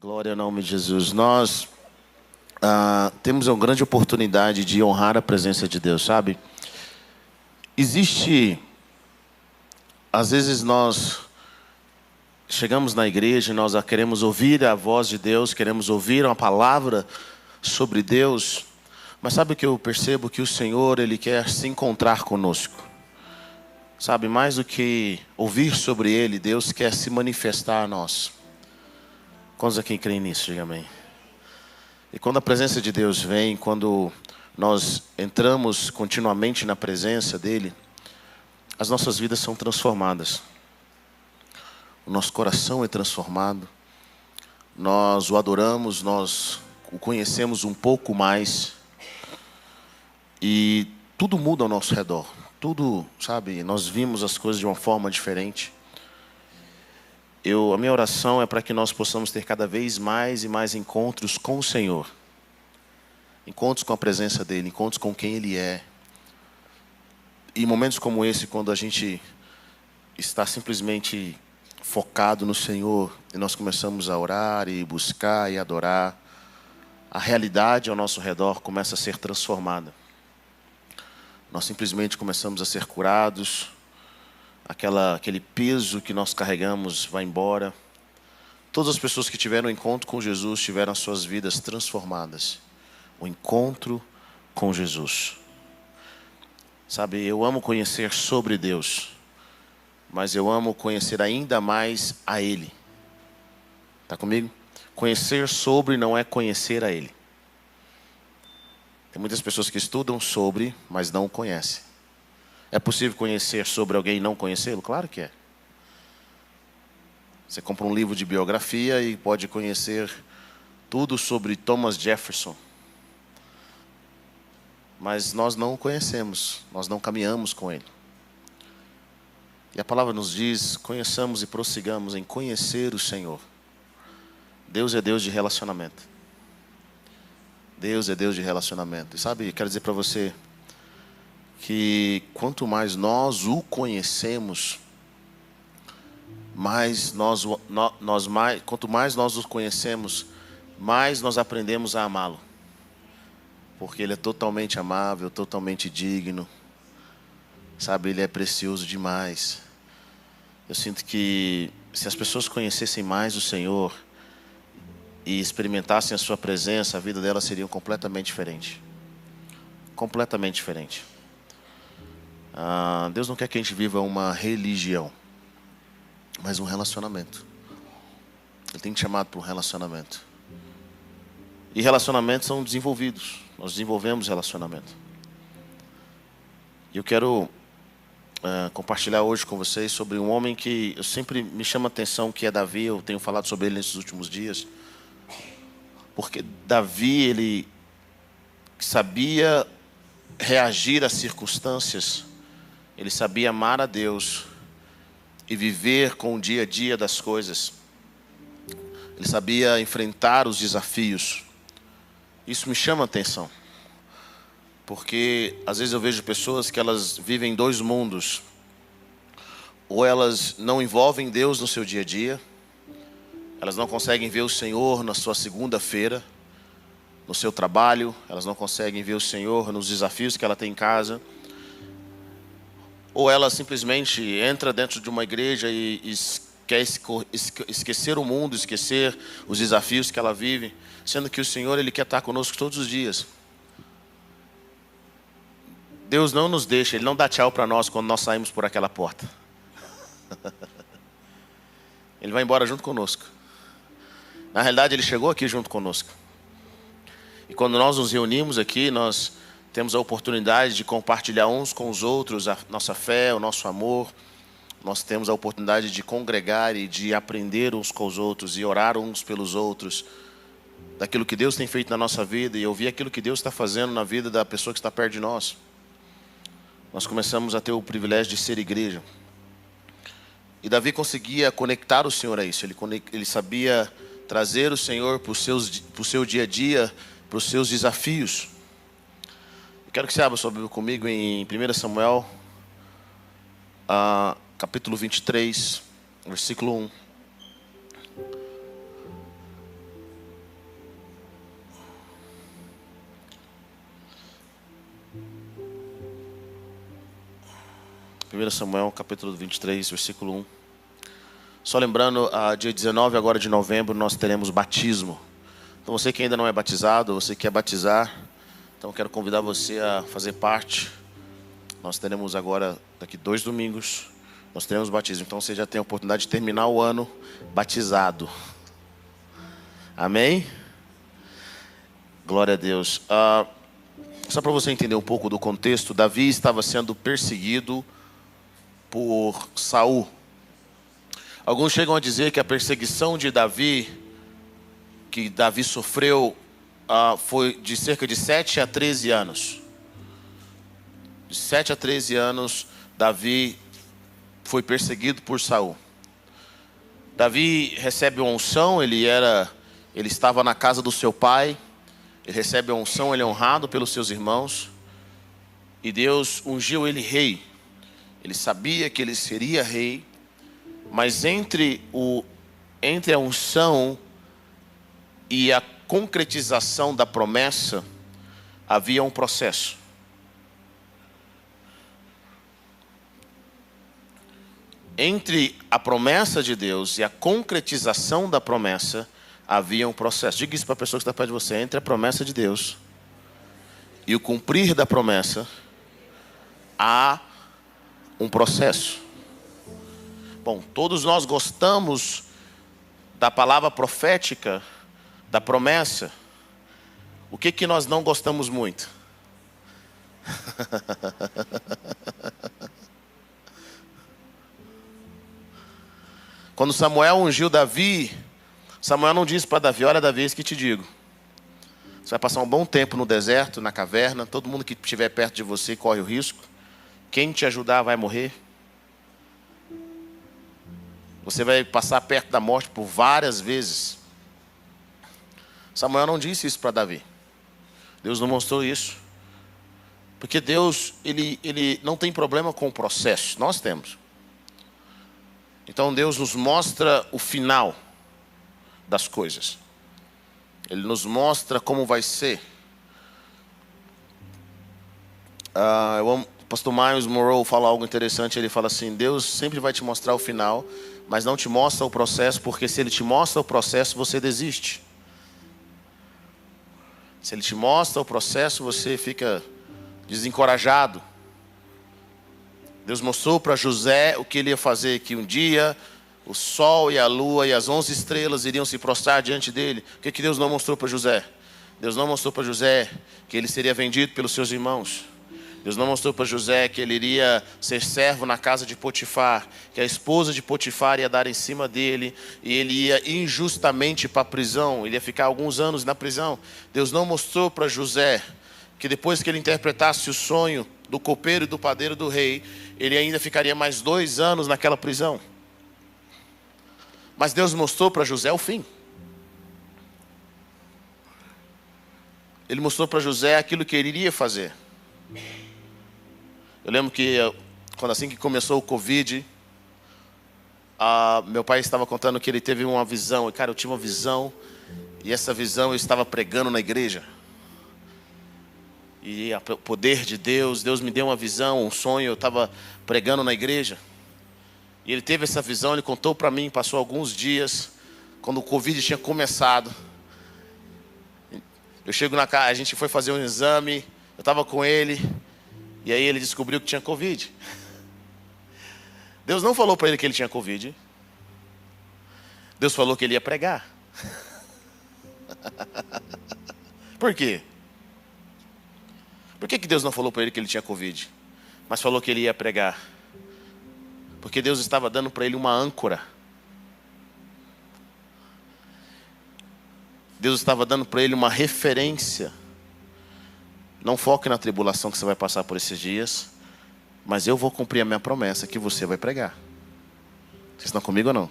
Glória ao nome de Jesus. Nós temos uma grande oportunidade de honrar a presença de Deus, sabe? Às vezes nós chegamos na igreja e nós queremos ouvir a voz de Deus, queremos ouvir uma palavra sobre Deus, mas sabe o que eu percebo? Que o Senhor, Ele quer se encontrar conosco. Sabe, mais do que ouvir sobre Ele, Deus quer se manifestar a nós. Quantos aqui creem nisso? Diga amém. E quando a presença de Deus vem, quando nós entramos continuamente na presença dEle, as nossas vidas são transformadas. O nosso coração é transformado. Nós o adoramos, nós o conhecemos um pouco mais. E tudo muda ao nosso redor. Tudo, sabe, nós vimos as coisas de uma forma diferente. A minha oração é para que nós possamos ter cada vez mais e mais encontros com o Senhor. Encontros com a presença dEle, encontros com quem Ele é. E momentos como esse, quando a gente está simplesmente focado no Senhor, e nós começamos a orar e buscar e adorar, a realidade ao nosso redor começa a ser transformada. Nós simplesmente começamos a ser curados, aquele peso que nós carregamos vai embora. Todas as pessoas que tiveram um encontro com Jesus tiveram as suas vidas transformadas. O encontro com Jesus. Sabe, eu amo conhecer sobre Deus, mas eu amo conhecer ainda mais a Ele. Está comigo? Conhecer sobre não é conhecer a Ele. Tem muitas pessoas que estudam sobre, mas não o conhecem. É possível conhecer sobre alguém e não conhecê-lo? Claro que é. Você compra um livro de biografia e pode conhecer tudo sobre Thomas Jefferson. Mas nós não o conhecemos, nós não caminhamos com ele. E a palavra nos diz, conheçamos e prossigamos em conhecer o Senhor. Deus é Deus de relacionamento. Deus é Deus de relacionamento. E sabe, quero dizer para você que quanto mais nós o conhecemos, quanto mais nós o conhecemos, mais nós aprendemos a amá-lo. Porque Ele é totalmente amável, totalmente digno. Sabe, Ele é precioso demais. Eu sinto que se as pessoas conhecessem mais o Senhor e experimentassem a sua presença, a vida delas seria completamente diferente. Completamente diferente. Deus não quer que a gente viva uma religião, mas um relacionamento. Ele tem te chamado para um relacionamento. E relacionamentos são desenvolvidos. Nós desenvolvemos relacionamento. E eu quero compartilhar hoje com vocês sobre um homem que eu sempre me chama a atenção, que é Davi. Eu tenho falado sobre ele nesses últimos dias. Porque Davi, ele sabia reagir às circunstâncias. Ele sabia amar a Deus e viver com o dia a dia das coisas. Ele sabia enfrentar os desafios. Isso me chama a atenção. Porque às vezes eu vejo pessoas que elas vivem dois mundos. Ou elas não envolvem Deus no seu dia a dia. Elas não conseguem ver o Senhor na sua segunda-feira, no seu trabalho. Elas não conseguem ver o Senhor nos desafios que ela tem em casa. Ou ela simplesmente entra dentro de uma igreja e quer esquecer o mundo, esquecer os desafios que ela vive, sendo que o Senhor, Ele quer estar conosco todos os dias. Deus não nos deixa, Ele não dá tchau para nós quando nós saímos por aquela porta. Ele vai embora junto conosco. Na realidade, Ele chegou aqui junto conosco. E quando nós nos reunimos aqui, nós temos a oportunidade de compartilhar uns com os outros a nossa fé, o nosso amor. Nós temos a oportunidade de congregar e de aprender uns com os outros e orar uns pelos outros, daquilo que Deus tem feito na nossa vida e ouvir aquilo que Deus está fazendo na vida da pessoa que está perto de nós. Nós começamos a ter o privilégio de ser igreja. E Davi conseguia conectar o Senhor a isso. Ele sabia trazer o Senhor para o seu dia a dia, para os seus desafios. Eu quero que você abra sua Bíblia comigo em 1 Samuel, capítulo 23, versículo 1. 1 Samuel, capítulo 23, versículo 1. Só lembrando, dia 19 agora de novembro, nós teremos batismo. Então você que ainda não é batizado, você que quer batizar, então quero convidar você a fazer parte. Nós teremos agora, daqui 2 domingos, nós teremos batismo. Então você já tem a oportunidade de terminar o ano batizado. Amém? Glória a Deus. Só para você entender um pouco do contexto, Davi estava sendo perseguido por Saul. Alguns chegam a dizer que a perseguição de Davi, que Davi sofreu, foi de cerca de 7 a 13 anos. De 7 a 13 anos, Davi foi perseguido por Saul. Davi recebe uma unção, ele estava na casa do seu pai, ele recebe a unção, ele é honrado pelos seus irmãos, e Deus ungiu ele rei. Ele sabia que ele seria rei, mas entre a unção e a concretização da promessa, havia um processo. Entre a promessa de Deus e a concretização da promessa, havia um processo. Diga isso para a pessoa que está perto de você. Entre a promessa de Deus e o cumprir da promessa, há um processo. Bom, todos nós gostamos da palavra profética, da promessa. O que nós não gostamos muito? Quando Samuel ungiu Davi, Samuel não disse para Davi: olha, Davi, isso que te digo. Você vai passar um bom tempo no deserto, na caverna. Todo mundo que estiver perto de você corre o risco. Quem te ajudar vai morrer. Você vai passar perto da morte por várias vezes. Samuel não disse isso para Davi. Deus não mostrou isso. Porque Deus, ele não tem problema com o processo. Nós temos. Então Deus nos mostra o final das coisas. Ele nos mostra como vai ser. O pastor Miles Monroe fala algo interessante. Ele fala assim: Deus sempre vai te mostrar o final, mas não te mostra o processo, porque se Ele te mostra o processo, você desiste. Se Ele te mostra o processo, você fica desencorajado. Deus mostrou para José o que ele ia fazer, que um dia o sol e a lua e as 11 estrelas iriam se prostrar diante dele. O que Deus não mostrou para José? Deus não mostrou para José que ele seria vendido pelos seus irmãos. Deus não mostrou para José que ele iria ser servo na casa de Potifar, que a esposa de Potifar ia dar em cima dele e ele ia injustamente para a prisão, ele ia ficar alguns anos na prisão. Deus não mostrou para José que depois que ele interpretasse o sonho do copeiro e do padeiro do rei, ele ainda ficaria mais 2 anos naquela prisão. Mas Deus mostrou para José o fim. Ele mostrou para José aquilo que ele iria fazer. Eu lembro que quando assim que começou o Covid, meu pai estava contando que ele teve uma visão. E cara, eu tive uma visão, e essa visão eu estava pregando na igreja. E o poder de Deus, Deus me deu uma visão, um sonho, eu estava pregando na igreja. E ele teve essa visão, ele contou para mim, passou alguns dias, quando o Covid tinha começado. Eu chego na casa, a gente foi fazer um exame, eu estava com ele, e aí ele descobriu que tinha Covid. Deus não falou para ele que ele tinha Covid. Deus falou que ele ia pregar. Por quê? Por que Deus não falou para ele que ele tinha Covid, mas falou que ele ia pregar? Porque Deus estava dando para ele uma âncora. Deus estava dando para ele uma referência. Não foque na tribulação que você vai passar por esses dias, mas eu vou cumprir a minha promessa que você vai pregar. Vocês estão comigo ou não?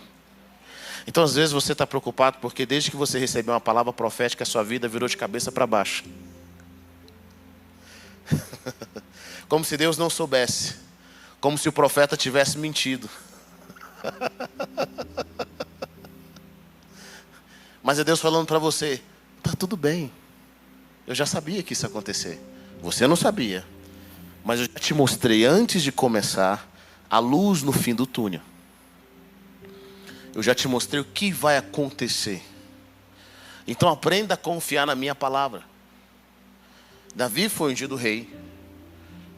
Então às vezes você está preocupado porque desde que você recebeu uma palavra profética, a sua vida virou de cabeça para baixo. Como se Deus não soubesse. Como se o profeta tivesse mentido. Mas é Deus falando para você: tá tudo bem. Eu já sabia que isso ia acontecer. Você não sabia. Mas eu já te mostrei antes de começar a luz no fim do túnel. Eu já te mostrei o que vai acontecer. Então aprenda a confiar na minha palavra. Davi foi ungido rei.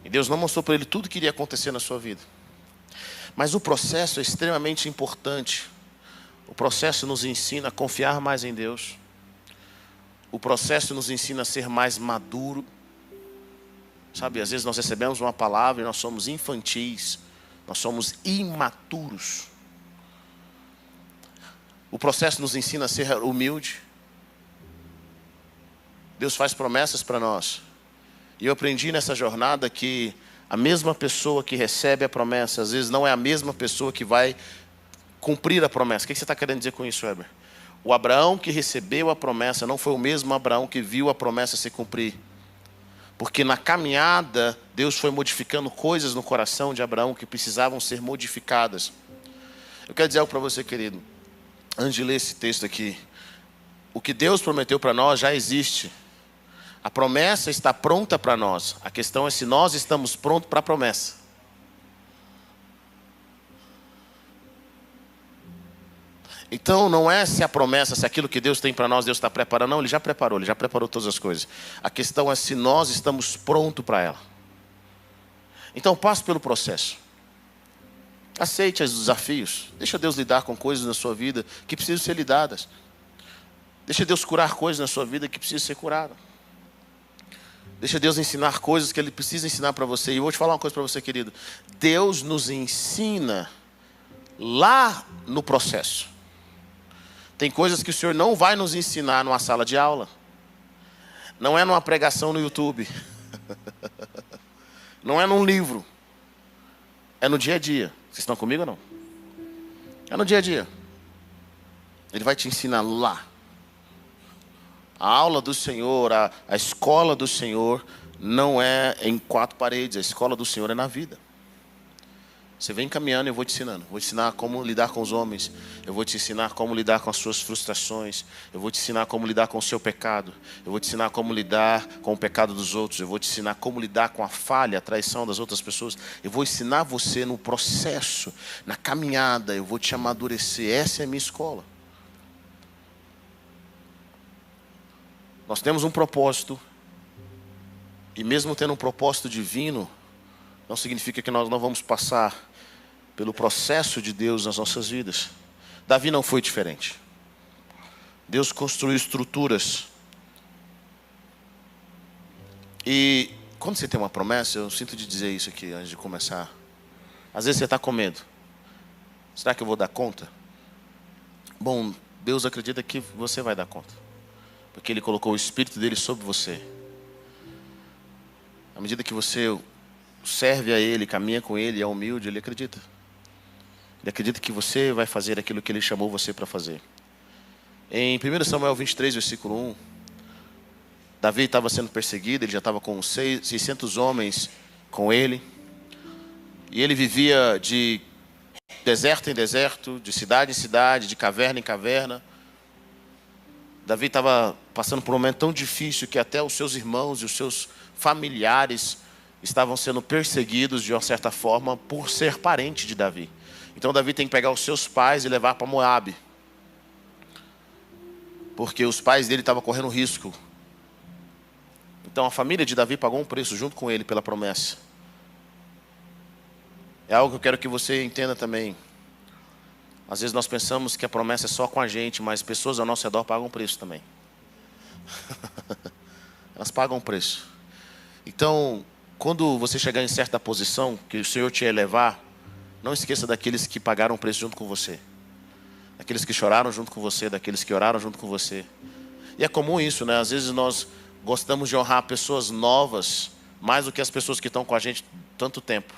E Deus não mostrou para ele tudo que iria acontecer na sua vida. Mas o processo é extremamente importante. O processo nos ensina a confiar mais em Deus. O processo nos ensina a ser mais maduro. Sabe, às vezes nós recebemos uma palavra e nós somos infantis. Nós somos imaturos. O processo nos ensina a ser humilde. Deus faz promessas para nós. E eu aprendi nessa jornada que a mesma pessoa que recebe a promessa, às vezes não é a mesma pessoa que vai cumprir a promessa. O que você está querendo dizer com isso, Weber? O Abraão que recebeu a promessa não foi o mesmo Abraão que viu a promessa se cumprir. Porque na caminhada, Deus foi modificando coisas no coração de Abraão que precisavam ser modificadas. Eu quero dizer algo para você, querido. Antes de ler esse texto aqui. O que Deus prometeu para nós já existe. A promessa está pronta para nós. A questão é se nós estamos prontos para a promessa. Então não é se a promessa, se aquilo que Deus tem para nós, Deus está preparando. Não, Ele já preparou todas as coisas. A questão é se nós estamos prontos para ela. Então passe pelo processo. Aceite os desafios. Deixa Deus lidar com coisas na sua vida que precisam ser lidadas. Deixa Deus curar coisas na sua vida que precisam ser curadas. Deixa Deus ensinar coisas que Ele precisa ensinar para você. E eu vou te falar uma coisa para você, querido. Deus nos ensina lá no processo. Tem coisas que o Senhor não vai nos ensinar numa sala de aula. Não é numa pregação no YouTube. Não é num livro. É no dia a dia. Vocês estão comigo ou não? É no dia a dia. Ele vai te ensinar lá. A aula do Senhor, a escola do Senhor não é em quatro paredes. A escola do Senhor é na vida. Você vem caminhando e eu vou te ensinando. Vou te ensinar como lidar com os homens. Eu vou te ensinar como lidar com as suas frustrações. Eu vou te ensinar como lidar com o seu pecado. Eu vou te ensinar como lidar com o pecado dos outros. Eu vou te ensinar como lidar com a falha, a traição das outras pessoas. Eu vou ensinar você no processo, na caminhada. Eu vou te amadurecer. Essa é a minha escola. Nós temos um propósito. E mesmo tendo um propósito divino, não significa que nós não vamos passar pelo processo de Deus nas nossas vidas. Davi não foi diferente. Deus construiu estruturas. E quando você tem uma promessa, eu sinto de dizer isso aqui antes de começar. Às vezes você está com medo. Será que eu vou dar conta? Bom, Deus acredita que você vai dar conta. Porque Ele colocou o Espírito dEle sobre você. À medida que você serve a Ele, caminha com Ele, é humilde, Ele acredita. Ele acredita que você vai fazer aquilo que Ele chamou você para fazer. Em 1 Samuel 23, versículo 1, Davi estava sendo perseguido, ele já estava com 600 homens com ele. E ele vivia de deserto em deserto, de cidade em cidade, de caverna em caverna. Davi estava passando por um momento tão difícil que até os seus irmãos e os seus familiares estavam sendo perseguidos de uma certa forma por ser parente de Davi. Então Davi tem que pegar os seus pais e levar para Moabe. Porque os pais dele estavam correndo risco. Então a família de Davi pagou um preço junto com ele pela promessa. É algo que eu quero que você entenda também. Às vezes nós pensamos que a promessa é só com a gente, mas pessoas ao nosso redor pagam um preço também. Elas pagam um preço. Então, quando você chegar em certa posição, que o Senhor te elevar, não esqueça daqueles que pagaram um preço junto com você. Daqueles que choraram junto com você, daqueles que oraram junto com você. E é comum isso, né? Às vezes nós gostamos de honrar pessoas novas mais do que as pessoas que estão com a gente tanto tempo.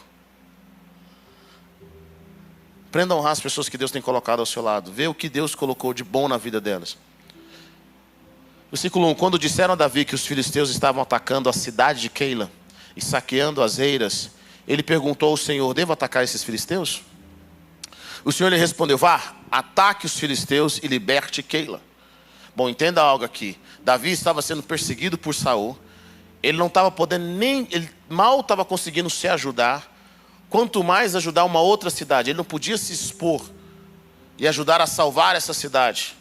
Aprenda a honrar as pessoas que Deus tem colocado ao seu lado. Vê o que Deus colocou de bom na vida delas. Versículo 1. Quando disseram a Davi que os filisteus estavam atacando a cidade de Keila e saqueando as eiras, ele perguntou ao Senhor: devo atacar esses filisteus? O Senhor lhe respondeu: vá, ataque os filisteus e liberte Keila. Bom, entenda algo aqui. Davi estava sendo perseguido por Saul. Ele não estava podendo nem... Ele mal estava conseguindo se ajudar. quanto mais ajudar uma outra cidade. Ele não podia se expor e ajudar a salvar essa cidade.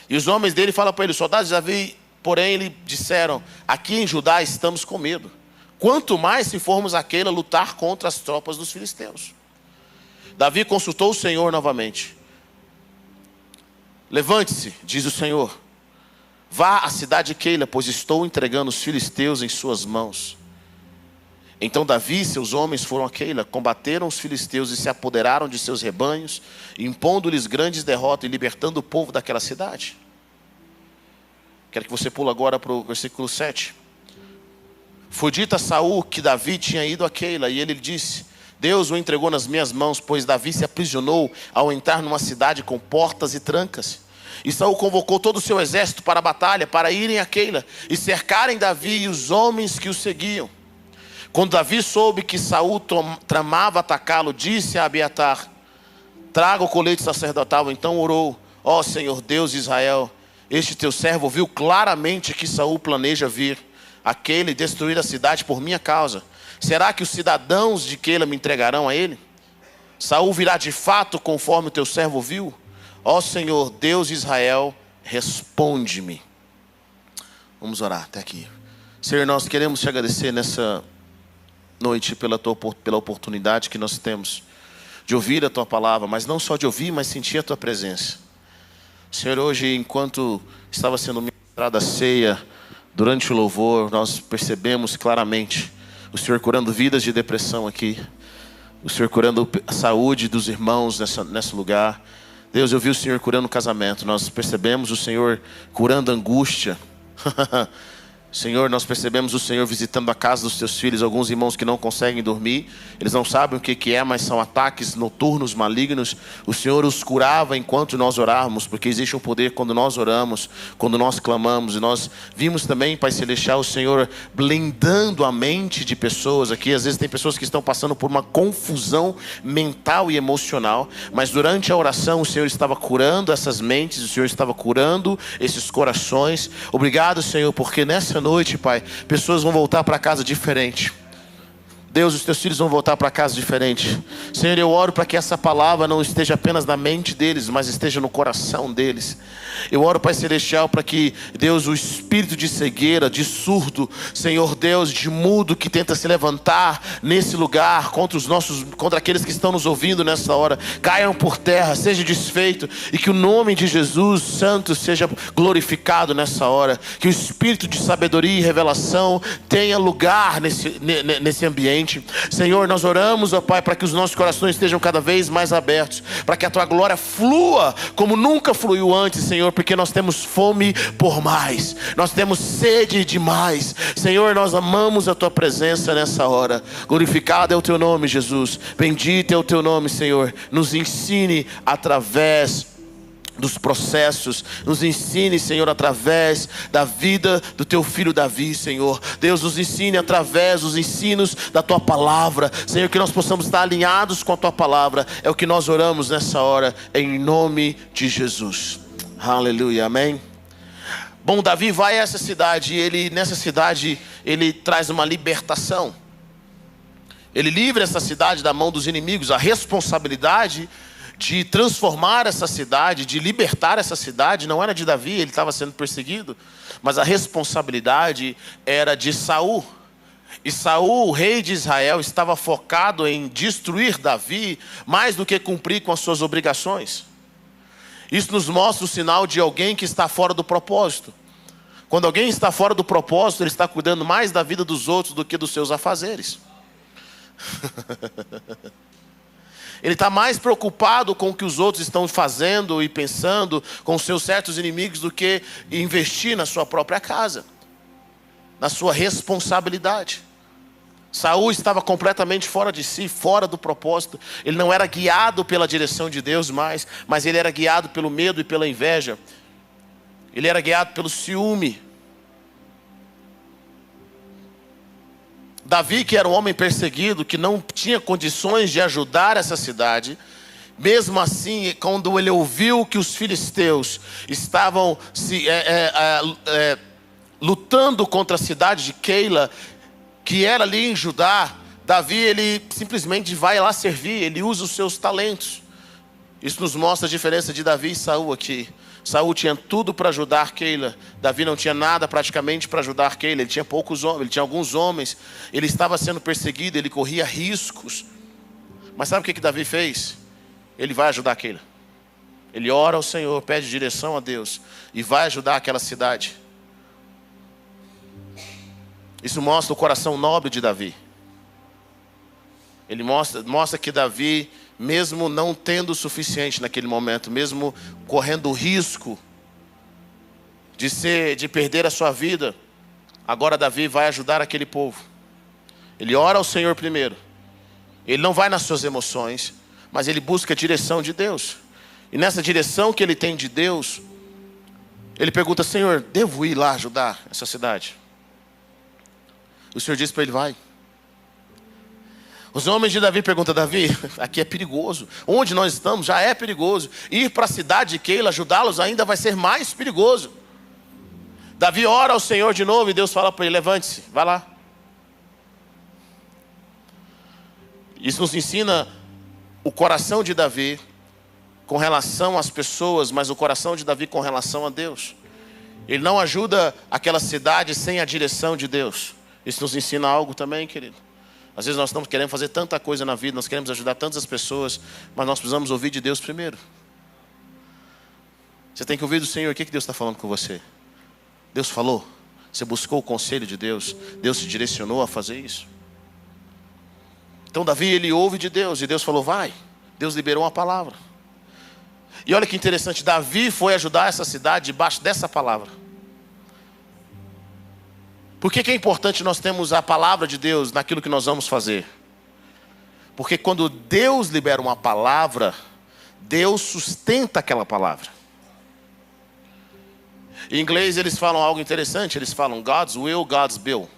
E os homens dele falam para ele: os soldados de Davi, porém, lhe disseram: aqui em Judá estamos com medo. Quanto mais se formos a Keila lutar contra as tropas dos filisteus. Davi consultou o Senhor novamente. Levante-se, diz o Senhor. Vá à cidade de Keila, pois estou entregando os filisteus em suas mãos. Então Davi e seus homens foram a Keila, combateram os filisteus e se apoderaram de seus rebanhos, impondo-lhes grandes derrotas e libertando o povo daquela cidade. Quero que você pule agora para o versículo 7. Foi dito a Saul que Davi tinha ido a Keila, e ele disse: Deus o entregou nas minhas mãos, pois Davi se aprisionou ao entrar numa cidade com portas e trancas. E Saul convocou todo o seu exército para a batalha, para irem a Keila e cercarem Davi e os homens que o seguiam. Quando Davi soube que Saul tramava atacá-lo, disse a Abiatar: traga o colete sacerdotal. Então orou: ó Senhor Deus de Israel, este teu servo viu claramente que Saul planeja vir a Keila e destruir a cidade por minha causa. Será que os cidadãos de Keila me entregarão a ele? Saul virá de fato conforme o teu servo viu? Ó Senhor Deus de Israel, responde-me. Vamos orar até aqui. Senhor, nós queremos te agradecer nessa noite pela oportunidade que nós temos de ouvir a tua palavra, mas não só de ouvir, mas sentir a tua presença. Senhor, hoje, enquanto estava sendo ministrada a ceia, durante o louvor, nós percebemos claramente o Senhor curando vidas de depressão aqui, o Senhor curando a saúde dos irmãos nesse lugar. Deus, eu vi o Senhor curando o casamento. Nós percebemos o Senhor curando a angústia. Senhor, nós percebemos o Senhor visitando a casa dos teus filhos, alguns irmãos que não conseguem dormir, eles não sabem o que é, mas são ataques noturnos, malignos. O Senhor os curava enquanto nós orávamos, porque existe um poder quando nós oramos, quando nós clamamos. E nós vimos também, Pai Celestial, o Senhor blindando a mente de pessoas aqui. Às vezes tem pessoas que estão passando por uma confusão mental e emocional, mas durante a oração o Senhor estava curando essas mentes, o Senhor estava curando esses corações. Obrigado, Senhor, porque nessa noite, Pai, pessoas vão voltar para casa diferente. Deus, os teus filhos vão voltar para casa diferente. Senhor, eu oro para que essa palavra não esteja apenas na mente deles, mas esteja no coração deles. Eu oro, Pai Celestial, para que, Deus, o espírito de cegueira, de surdo, Senhor Deus, de mudo que tenta se levantar nesse lugar contra aqueles que estão nos ouvindo nessa hora, caiam por terra, seja desfeito, e que o nome de Jesus Santo seja glorificado nessa hora. Que o espírito de sabedoria e revelação tenha lugar nesse ambiente. Senhor, nós oramos, ó Pai, para que os nossos corações estejam cada vez mais abertos, para que a tua glória flua como nunca fluiu antes, Senhor, porque nós temos fome por mais, nós temos sede de mais. Senhor, nós amamos a tua presença nessa hora. Glorificado é o teu nome, Jesus. Bendito é o teu nome, Senhor. Nos ensine através dos processos, nos ensine, Senhor, através da vida do teu filho Davi, Senhor. Deus, nos ensine através dos ensinos da tua palavra, Senhor, que nós possamos estar alinhados com a tua palavra. É o que nós oramos nessa hora, em nome de Jesus. Aleluia, amém. Bom, Davi vai a essa cidade, e nessa cidade ele traz uma libertação. Ele livra essa cidade da mão dos inimigos. A responsabilidade de transformar essa cidade, de libertar essa cidade, não era de Davi, ele estava sendo perseguido, mas a responsabilidade era de Saul. E Saul, o rei de Israel, estava focado em destruir Davi mais do que cumprir com as suas obrigações. Isso nos mostra o sinal de alguém que está fora do propósito. Quando alguém está fora do propósito, ele está cuidando mais da vida dos outros do que dos seus afazeres. Ele está mais preocupado com o que os outros estão fazendo e pensando com os seus certos inimigos do que investir na sua própria casa, na sua responsabilidade. Saul estava completamente fora de si, fora do propósito. Ele não era guiado pela direção de Deus mais, mas ele era guiado pelo medo e pela inveja. Ele era guiado pelo ciúme. Davi, que era um homem perseguido, que não tinha condições de ajudar essa cidade, mesmo assim, quando ele ouviu que os filisteus estavam lutando contra a cidade de Keila, que era ali em Judá, Davi, ele simplesmente vai lá servir, ele usa os seus talentos. Isso nos mostra a diferença de Davi e Saul aqui. Saul tinha tudo para ajudar Keila. Davi não tinha nada praticamente para ajudar Keila. Ele tinha poucos homens, ele tinha alguns homens. Ele estava sendo perseguido, ele corria riscos. Mas sabe o que Davi fez? Ele vai ajudar Keila. Ele ora ao Senhor, pede direção a Deus e vai ajudar aquela cidade. Isso mostra o coração nobre de Davi. Ele mostra que Davi, mesmo não tendo o suficiente naquele momento, mesmo correndo o risco de perder a sua vida, agora Davi vai ajudar aquele povo. Ele ora ao Senhor primeiro. Ele não vai nas suas emoções, mas ele busca a direção de Deus. E nessa direção que ele tem de Deus, ele pergunta: Senhor, devo ir lá ajudar essa cidade? O Senhor diz para ele: vai. Os homens de Davi perguntam: Davi, aqui é perigoso. Onde nós estamos já é perigoso. Ir para a cidade de Keila, ajudá-los ainda vai ser mais perigoso. Davi ora ao Senhor de novo e Deus fala para ele: levante-se, vai lá. Isso nos ensina o coração de Davi com relação às pessoas, mas o coração de Davi com relação a Deus. Ele não ajuda aquela cidade sem a direção de Deus. Isso nos ensina algo também, querido. Às vezes nós estamos querendo fazer tanta coisa na vida, nós queremos ajudar tantas pessoas, mas nós precisamos ouvir de Deus primeiro. Você tem que ouvir do Senhor. O que Deus está falando com você? Deus falou? Você buscou o conselho de Deus? Deus te direcionou a fazer isso? Então Davi, ele ouve de Deus, e Deus falou: vai. Deus liberou uma palavra. E olha que interessante, Davi foi ajudar essa cidade debaixo dessa palavra. Por que é importante nós termos a palavra de Deus naquilo que nós vamos fazer? Porque quando Deus libera uma palavra, Deus sustenta aquela palavra. Em inglês eles falam algo interessante, eles falam God's will, God's bill.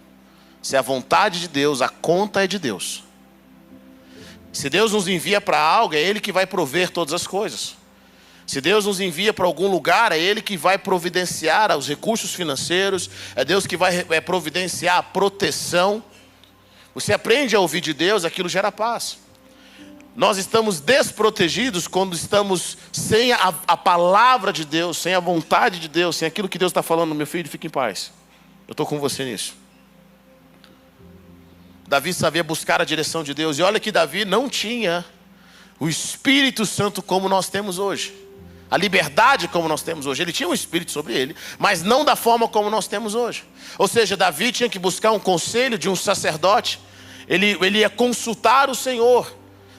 Se é a vontade de Deus, a conta é de Deus. Se Deus nos envia para algo, é Ele que vai prover todas as coisas. Se Deus nos envia para algum lugar, é Ele que vai providenciar os recursos financeiros, é Deus que vai providenciar a proteção. Você aprende a ouvir de Deus, aquilo gera paz. Nós estamos desprotegidos quando estamos sem a palavra de Deus, sem a vontade de Deus, sem aquilo que Deus está falando. Meu filho, fique em paz. Eu estou com você nisso. Davi sabia buscar a direção de Deus. E olha que Davi não tinha o Espírito Santo como nós temos hoje. A liberdade como nós temos hoje. Ele tinha um Espírito sobre ele, mas não da forma como nós temos hoje. Ou seja, Davi tinha que buscar um conselho de um sacerdote. Ele ia consultar o Senhor.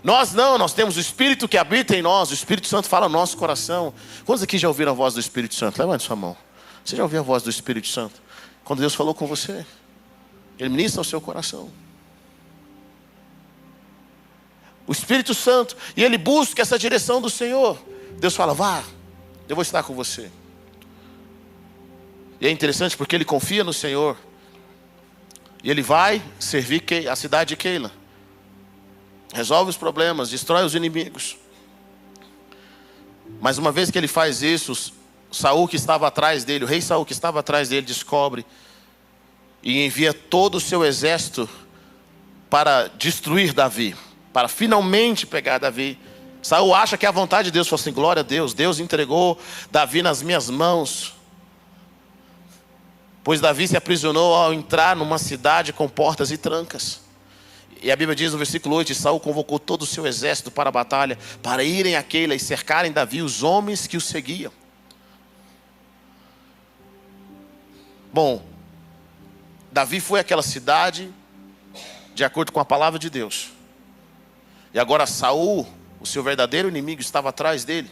Nós não, nós temos o Espírito que habita em nós. O Espírito Santo fala no nosso coração. Quantos aqui já ouviram a voz do Espírito Santo? Levante sua mão. Você já ouviu a voz do Espírito Santo? Quando Deus falou com você, Ele ministra ao seu coração. O Espírito Santo. E ele busca essa direção do Senhor. Deus fala: vá, eu vou estar com você. E é interessante porque ele confia no Senhor. E ele vai servir a cidade de Keila. Resolve os problemas, destrói os inimigos. Mas uma vez que ele faz isso, Saul que estava atrás dele, o rei Saul que estava atrás dele, descobre e envia todo o seu exército para destruir Davi, para finalmente pegar Davi. Saul acha que é a vontade de Deus. Falou assim: glória a Deus, Deus entregou Davi nas minhas mãos. Pois Davi se aprisionou ao entrar numa cidade com portas e trancas. E a Bíblia diz no versículo 8: Saul convocou todo o seu exército para a batalha, para irem a Keila e cercarem Davi, os homens que o seguiam. Bom, Davi foi àquela cidade de acordo com a palavra de Deus. E agora Saul, o seu verdadeiro inimigo, estava atrás dele.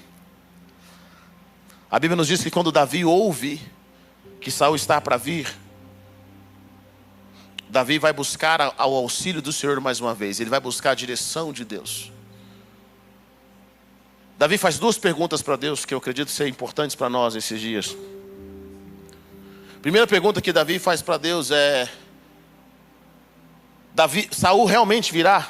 A Bíblia nos diz que quando Davi ouve que Saul está para vir, Davi vai buscar ao auxílio do Senhor mais uma vez. Ele vai buscar a direção de Deus. Davi faz duas perguntas para Deus que eu acredito ser importantes para nós nesses dias. A primeira pergunta que Davi faz para Deus é: Saul realmente virá?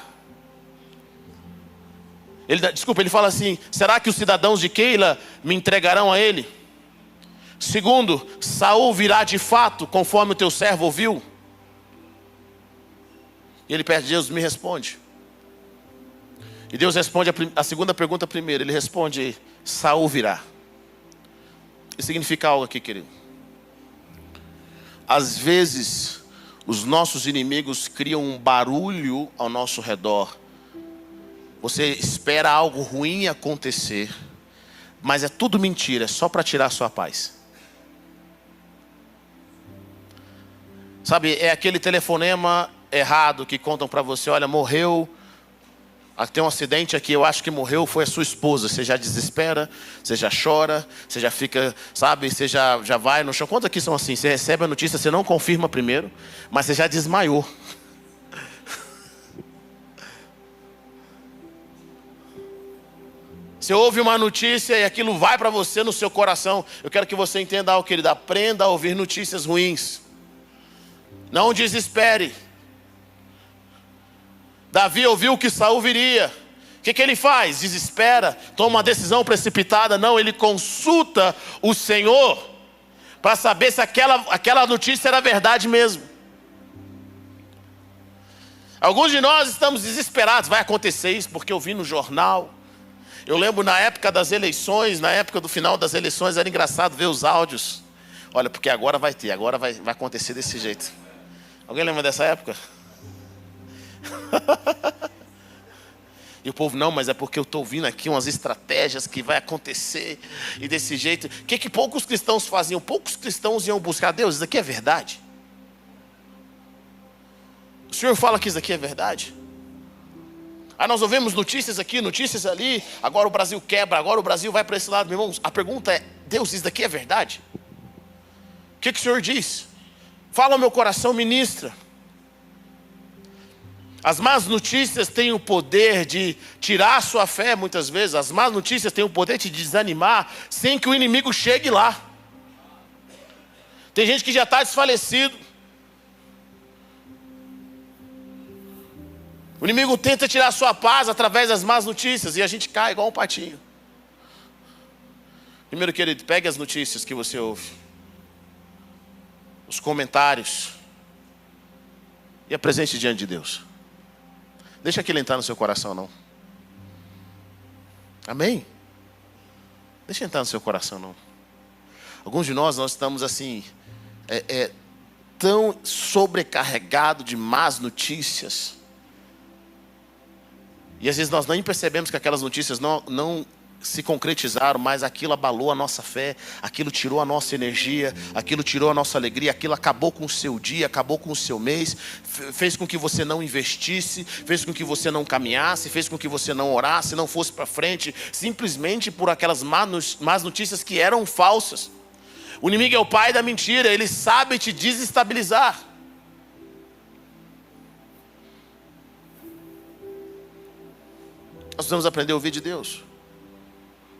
Ele fala assim: será que os cidadãos de Keila me entregarão a ele? Segundo, Saul virá de fato, conforme o teu servo ouviu? E ele pede: Deus, me responde. E Deus responde a segunda pergunta primeiro. Ele responde: Saul virá. Isso significa algo aqui, querido. Às vezes, os nossos inimigos criam um barulho ao nosso redor. Você espera algo ruim acontecer, mas é tudo mentira, é só para tirar a sua paz. Sabe, é aquele telefonema errado que contam para você: olha, morreu, tem um acidente aqui, eu acho que morreu, foi a sua esposa. Você já desespera, você já chora, você já fica, sabe, você já vai no chão. Quantos aqui são assim? Você recebe a notícia, você não confirma primeiro, mas você já desmaiou. Você ouve uma notícia e aquilo vai para você no seu coração. Eu quero que você entenda algo, querido. Aprenda a ouvir notícias ruins. Não desespere. Davi ouviu que Saul viria. O que ele faz? Desespera, toma uma decisão precipitada. Não, ele consulta o Senhor para saber se aquela notícia era verdade mesmo. Alguns de nós estamos desesperados. Vai acontecer isso porque eu vi no jornal. Eu lembro na época das eleições, na época do final das eleições, era engraçado ver os áudios. Olha, porque agora vai ter, agora vai acontecer desse jeito. Alguém lembra dessa época? E o povo: não, mas é porque eu estou ouvindo aqui umas estratégias que vai acontecer e desse jeito. O que poucos cristãos faziam? Poucos cristãos iam buscar: Deus, isso aqui é verdade? O Senhor fala que isso aqui é verdade? Aí nós ouvimos notícias aqui, notícias ali. Agora o Brasil quebra, agora o Brasil vai para esse lado. Meu irmão, a pergunta é: Deus, isso daqui é verdade? O que o Senhor diz? Fala ao meu coração, ministra. As más notícias têm o poder de tirar a sua fé muitas vezes. As más notícias têm o poder de te desanimar sem que o inimigo chegue lá. Tem gente que já está desfalecido. O inimigo tenta tirar a sua paz através das más notícias e a gente cai igual um patinho. Primeiro, querido, pegue as notícias que você ouve, os comentários, e apresente diante de Deus. Deixa aquilo entrar no seu coração, não. Amém? Deixa entrar no seu coração, não. Alguns de nós estamos assim, tão sobrecarregados de más notícias. E às vezes nós nem percebemos que aquelas notícias não se concretizaram, mas aquilo abalou a nossa fé, aquilo tirou a nossa energia, aquilo tirou a nossa alegria, aquilo acabou com o seu dia, acabou com o seu mês, fez com que você não investisse, fez com que você não caminhasse, fez com que você não orasse, não fosse para frente, simplesmente por aquelas más notícias que eram falsas. O inimigo é o pai da mentira, ele sabe te desestabilizar. Nós precisamos aprender a ouvir de Deus.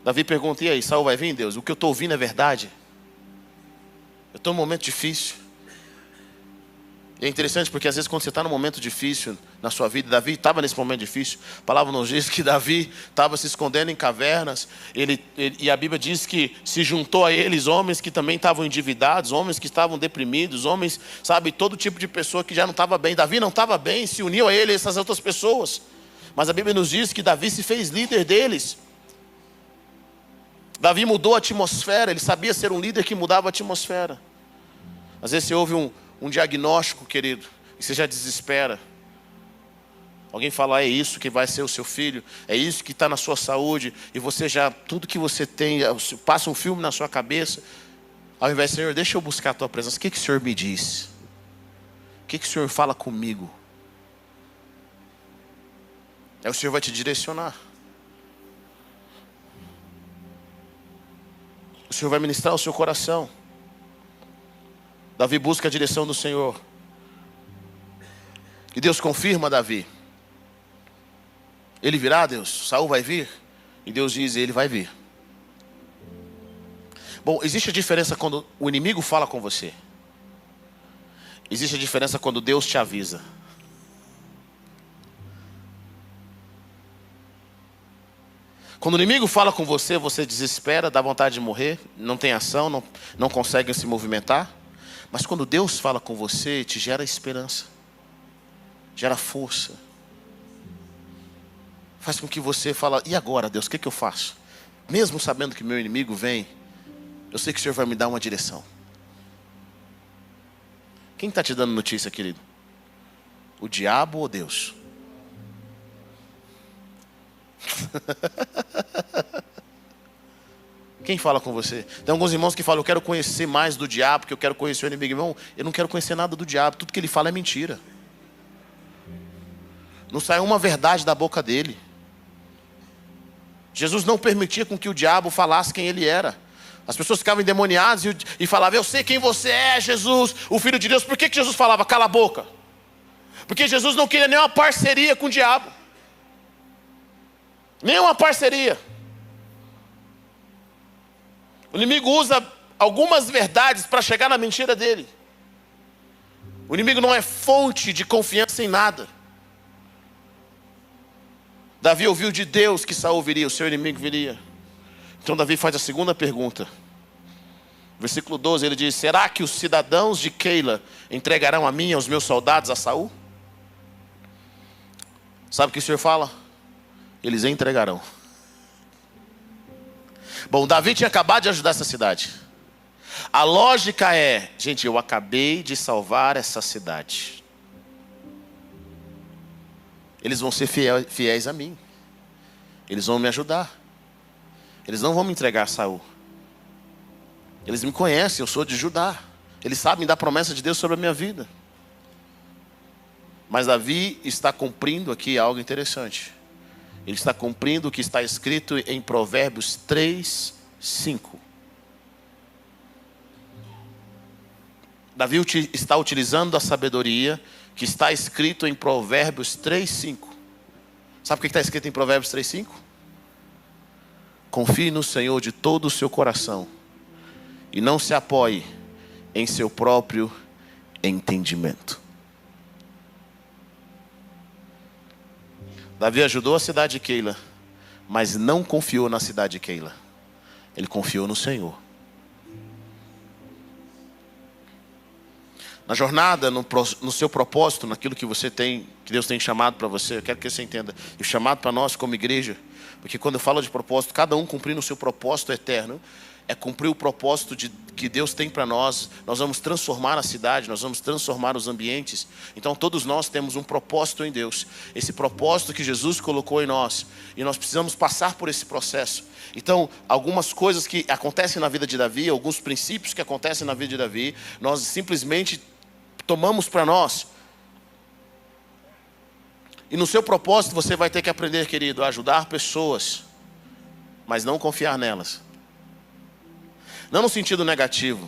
Davi pergunta: e aí, Saul vai vir, Deus? O que eu estou ouvindo é verdade? Eu estou num momento difícil. E é interessante porque às vezes quando você está num momento difícil na sua vida, Davi estava nesse momento difícil. A palavra nos diz que Davi estava se escondendo em cavernas. E a Bíblia diz que se juntou a eles homens que também estavam endividados, homens que estavam deprimidos, homens, sabe, todo tipo de pessoa que já não estava bem. Davi não estava bem, se uniu a ele essas outras pessoas. Mas a Bíblia nos diz que Davi se fez líder deles. Davi mudou a atmosfera, ele sabia ser um líder que mudava a atmosfera. Às vezes você ouve um diagnóstico, querido, e você já desespera. Alguém fala: é isso que vai ser o seu filho, é isso que está na sua saúde, e você já, tudo que você tem, passa um filme na sua cabeça. Ao invés de: Senhor, deixa eu buscar a tua presença. O que o Senhor me diz? O que o Senhor fala comigo? Aí o Senhor vai te direcionar. O Senhor vai ministrar o seu coração. Davi busca a direção do Senhor. E Deus confirma Davi. Ele virá, Deus? Saul vai vir? E Deus diz: ele vai vir. Bom, existe a diferença quando o inimigo fala com você. Existe a diferença quando Deus te avisa. Quando o inimigo fala com você, você desespera, dá vontade de morrer, não tem ação, não consegue se movimentar. Mas quando Deus fala com você, te gera esperança. gera força. Faz com que você fale, e agora, Deus, o que eu faço? Mesmo sabendo que meu inimigo vem, eu sei que o Senhor vai me dar uma direção. Quem está te dando notícia, querido? O diabo ou Deus? Quem fala com você? Tem alguns irmãos que falam, eu quero conhecer mais do diabo, porque eu quero conhecer o inimigo. Irmão, eu não quero conhecer nada do diabo. Tudo que ele fala é mentira. Não sai uma verdade da boca dele. Jesus não permitia com que o diabo falasse quem ele era. As pessoas ficavam endemoniadas e falavam, eu sei quem você é, Jesus, o Filho de Deus. Por que Jesus falava, cala a boca? Porque Jesus não queria nenhuma parceria com o diabo. Nenhuma parceria. O inimigo usa algumas verdades para chegar na mentira dele. O inimigo não é fonte de confiança em nada. Davi ouviu de Deus que Saul viria, o seu inimigo viria. Então Davi faz a segunda pergunta. Versículo 12, ele diz, será que os cidadãos de Keila entregarão a mim e aos meus soldados a Saul? Sabe o que o Senhor fala? Eles entregarão. Bom, Davi tinha acabado de ajudar essa cidade. A lógica é, gente, eu acabei de salvar essa cidade. Eles vão ser fiéis a mim. Eles vão me ajudar. Eles não vão me entregar a Saul. Eles me conhecem, eu sou de Judá. Eles sabem da promessa de Deus sobre a minha vida. Mas Davi está cumprindo aqui algo interessante. Ele está cumprindo o que está escrito em Provérbios 3, 5. Davi está utilizando a sabedoria que está escrito em Provérbios 3, 5. Sabe o que está escrito em Provérbios 3, 5? Confie no Senhor de todo o seu coração e não se apoie em seu próprio entendimento. Davi ajudou a cidade de Keila, mas não confiou na cidade de Keila. Ele confiou no Senhor. Na jornada, no seu propósito, naquilo que você tem, que Deus tem chamado para você, eu quero que você entenda. E o chamado para nós como igreja, porque quando eu falo de propósito, cada um cumprindo o seu propósito eterno, é cumprir o propósito que Deus tem para nós. Nós vamos transformar a cidade, nós vamos transformar os ambientes. Então todos nós temos um propósito em Deus. Esse propósito que Jesus colocou em nós. E nós precisamos passar por esse processo. Então, algumas coisas que acontecem na vida de Davi, alguns princípios que acontecem na vida de Davi, nós simplesmente tomamos para nós. E no seu propósito você vai ter que aprender, querido, a ajudar pessoas, mas não confiar nelas. Não no sentido negativo.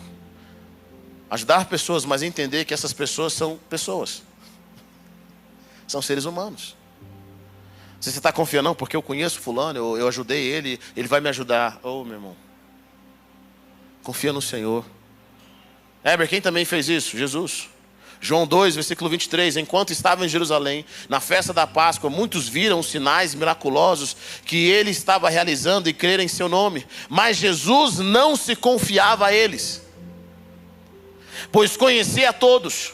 Ajudar pessoas, mas entender que essas pessoas são pessoas. São seres humanos. Se você está confiando, não, porque eu conheço fulano, eu ajudei ele, ele vai me ajudar. Oh, meu irmão. Confia no Senhor. Heber, quem também fez isso? Jesus. João 2, versículo 23. Enquanto estava em Jerusalém, na festa da Páscoa, muitos viram os sinais miraculosos que ele estava realizando e creram em seu nome. Mas Jesus não se confiava a eles, pois conhecia a todos.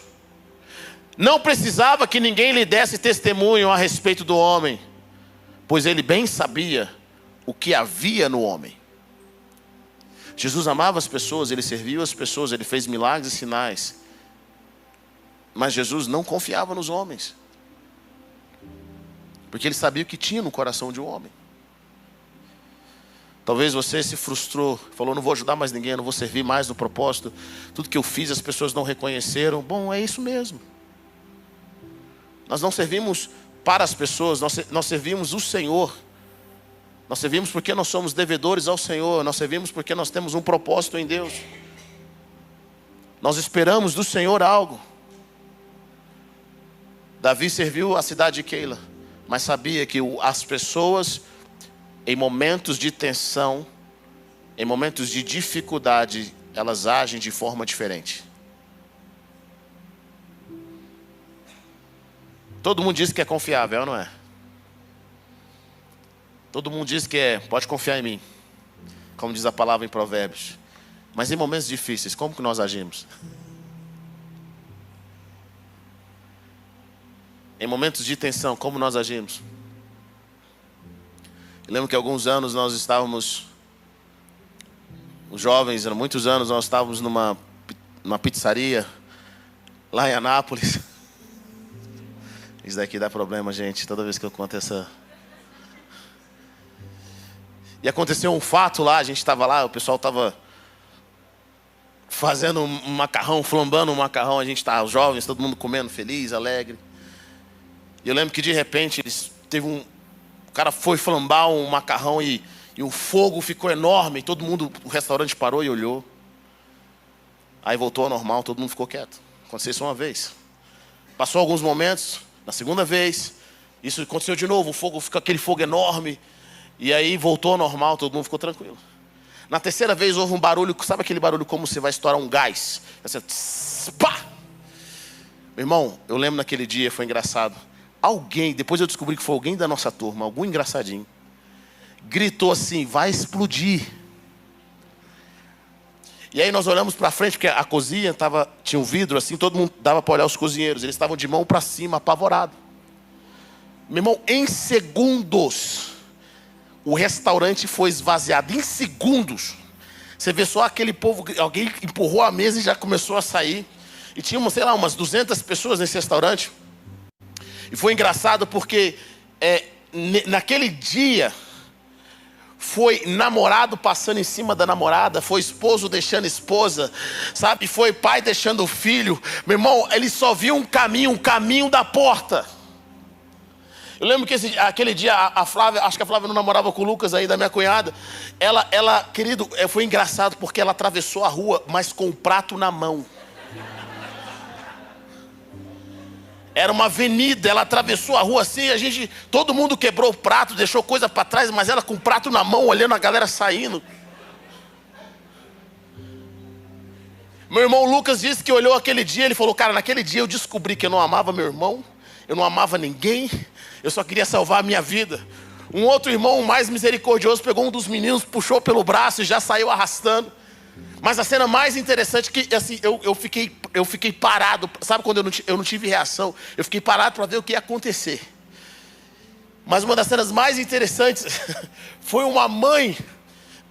Não precisava que ninguém lhe desse testemunho a respeito do homem, pois ele bem sabia o que havia no homem. Jesus amava as pessoas, ele serviu as pessoas, ele fez milagres e sinais. Mas Jesus não confiava nos homens, porque ele sabia o que tinha no coração de um homem. Talvez você se frustrou, falou, não vou ajudar mais ninguém, não vou servir mais no propósito. Tudo que eu fiz as pessoas não reconheceram. Bom, é isso mesmo. Nós não servimos para as pessoas, nós servimos o Senhor. Nós servimos porque nós somos devedores ao Senhor. Nós servimos porque nós temos um propósito em Deus. Nós esperamos do Senhor algo. Davi serviu a cidade de Keila, mas sabia que as pessoas, em momentos de tensão, em momentos de dificuldade, elas agem de forma diferente. Todo mundo diz que é confiável, não é? Todo mundo diz que pode confiar em mim, como diz a palavra em Provérbios. Mas em momentos difíceis, como que nós agimos? Em momentos de tensão, como nós agimos? Eu lembro que há alguns anos nós estávamos, os jovens, há muitos anos nós estávamos numa pizzaria lá em Anápolis. Isso daqui dá problema, gente, toda vez que eu conto essa... E aconteceu um fato lá, a gente estava lá, o pessoal estava fazendo um macarrão, flambando um macarrão, a gente estava, os jovens, todo mundo comendo, feliz, alegre. E eu lembro que de repente o cara foi flambar um macarrão e o fogo ficou enorme, todo mundo, o restaurante parou e olhou. Aí voltou ao normal, todo mundo ficou quieto. Aconteceu isso uma vez. Passou alguns momentos, na segunda vez, isso aconteceu de novo, o fogo ficou aquele fogo enorme. E aí voltou ao normal, todo mundo ficou tranquilo. Na terceira vez houve um barulho, sabe aquele barulho como você vai estourar um gás? Assim, tss, pá! Meu irmão, eu lembro naquele dia, foi engraçado. Alguém, depois eu descobri que foi alguém da nossa turma, algum engraçadinho, gritou assim, vai explodir. E aí nós olhamos para frente, porque a cozinha tinha um vidro assim, todo mundo dava para olhar os cozinheiros. Eles estavam de mão para cima, apavorados. Meu irmão, em segundos, o restaurante foi esvaziado. Em segundos. Você vê só aquele povo, alguém empurrou a mesa e já começou a sair. E tinha, sei lá, umas 200 pessoas nesse restaurante. E foi engraçado porque naquele dia foi namorado passando em cima da namorada, foi esposo deixando esposa, sabe? Foi pai deixando o filho. Meu irmão, ele só viu um caminho da porta. Eu lembro que aquele dia a Flávia, acho que a Flávia não namorava com o Lucas aí, da minha cunhada. Ela, querido, foi engraçado porque ela atravessou a rua, mas com o prato na mão. Era uma avenida, ela atravessou a rua assim, todo mundo quebrou o prato, deixou coisa para trás, mas ela com o prato na mão, olhando a galera saindo. Meu irmão Lucas disse que olhou aquele dia, ele falou, cara, naquele dia eu descobri que eu não amava meu irmão, eu não amava ninguém, eu só queria salvar a minha vida. Um outro irmão mais misericordioso pegou um dos meninos, puxou pelo braço e já saiu arrastando. Mas a cena mais interessante é que assim, eu fiquei parado. Sabe quando eu não tive reação? Eu fiquei parado para ver o que ia acontecer. Mas uma das cenas mais interessantes foi uma mãe.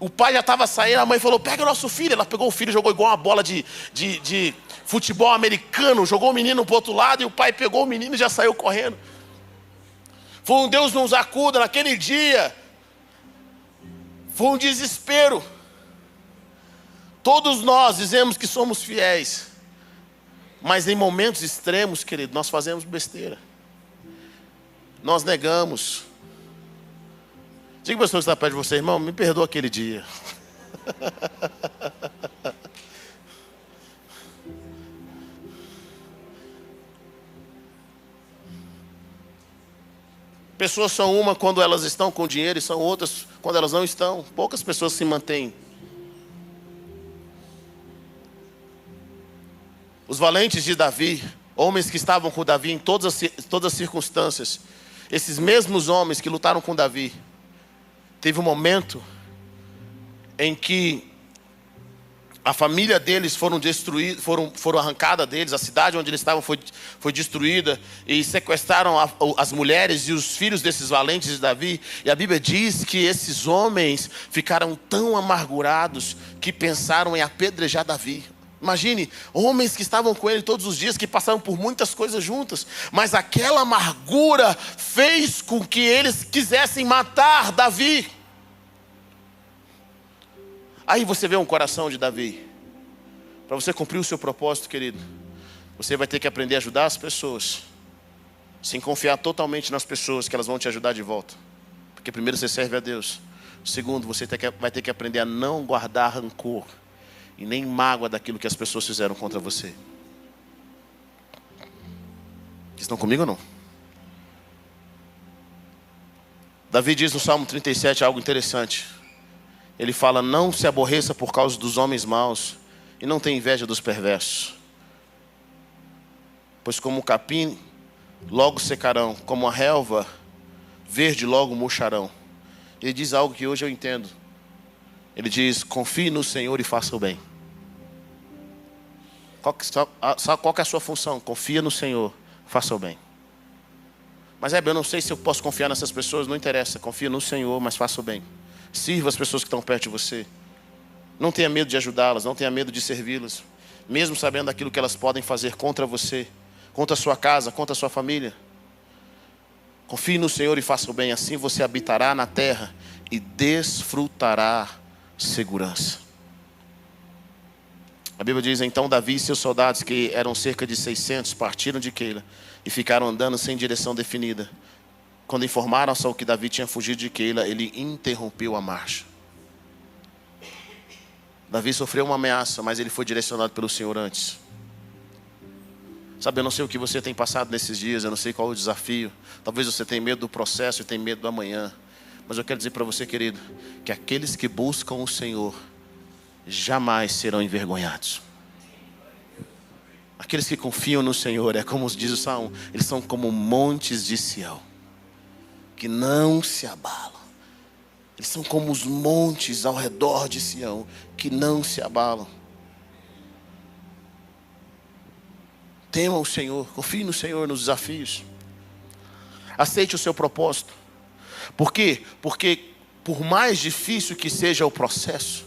O pai já estava saindo, a mãe falou, pega o nosso filho. Ela pegou o filho, jogou igual uma bola de futebol americano. Jogou o menino para o outro lado e o pai pegou o menino e já saiu correndo. Foi um Deus nos acuda naquele dia. Foi um desespero. Todos nós dizemos que somos fiéis, mas em momentos extremos, querido, nós fazemos besteira. Nós negamos. Diga para a pessoa que está perto de você, irmão, me perdoa aquele dia. Pessoas são uma quando elas estão com dinheiro e são outras quando elas não estão. Poucas pessoas se mantêm. Os valentes de Davi, homens que estavam com Davi em todas as circunstâncias, esses mesmos homens que lutaram com Davi, teve um momento em que a família deles foram destruídos, foram arrancadas deles, a cidade onde eles estavam foi destruída, e sequestraram as mulheres e os filhos desses valentes de Davi. E a Bíblia diz que esses homens ficaram tão amargurados que pensaram em apedrejar Davi. Imagine, homens que estavam com ele todos os dias, que passaram por muitas coisas juntas, mas aquela amargura fez com que eles quisessem matar Davi. Aí você vê um coração de Davi. Para você cumprir o seu propósito, querido, você vai ter que aprender a ajudar as pessoas, sem confiar totalmente nas pessoas que elas vão te ajudar de volta. Porque primeiro você serve a Deus. Segundo, você vai ter que aprender a não guardar rancor e nem mágoa daquilo que as pessoas fizeram contra você. Vocês estão comigo ou não? Davi diz no Salmo 37 algo interessante. Ele fala, não se aborreça por causa dos homens maus e não tenha inveja dos perversos. Pois como o capim logo secarão, como a relva verde logo murcharão. Ele diz algo que hoje eu entendo. Ele diz, confie no Senhor e faça o bem. Qual que é a sua função? Confia no Senhor, faça o bem. Mas eu não sei se eu posso confiar nessas pessoas. Não interessa, confia no Senhor, mas faça o bem. Sirva as pessoas que estão perto de você. Não tenha medo de ajudá-las, não tenha medo de servi-las, mesmo sabendo aquilo que elas podem fazer contra você, contra a sua casa, contra a sua família. Confie no Senhor e faça o bem, assim você habitará na terra e desfrutará segurança. A Bíblia diz, então Davi e seus soldados, que eram cerca de 600, partiram de Keila e ficaram andando sem direção definida. Quando informaram Saul que Davi tinha fugido de Keila, ele interrompeu a marcha. Davi sofreu uma ameaça, mas ele foi direcionado pelo Senhor antes. Sabe, eu não sei o que você tem passado nesses dias, eu não sei qual é o desafio. Talvez você tenha medo do processo e tenha medo do amanhã. Mas eu quero dizer para você, querido, que aqueles que buscam o Senhor jamais serão envergonhados. Aqueles que confiam no Senhor, é como diz o Salmo, eles são como montes de Sião, que não se abalam. Eles são como os montes ao redor de Sião, que não se abalam. Tema o Senhor, confie no Senhor nos desafios. Aceite o seu propósito. Por quê? Porque por mais difícil que seja o processo,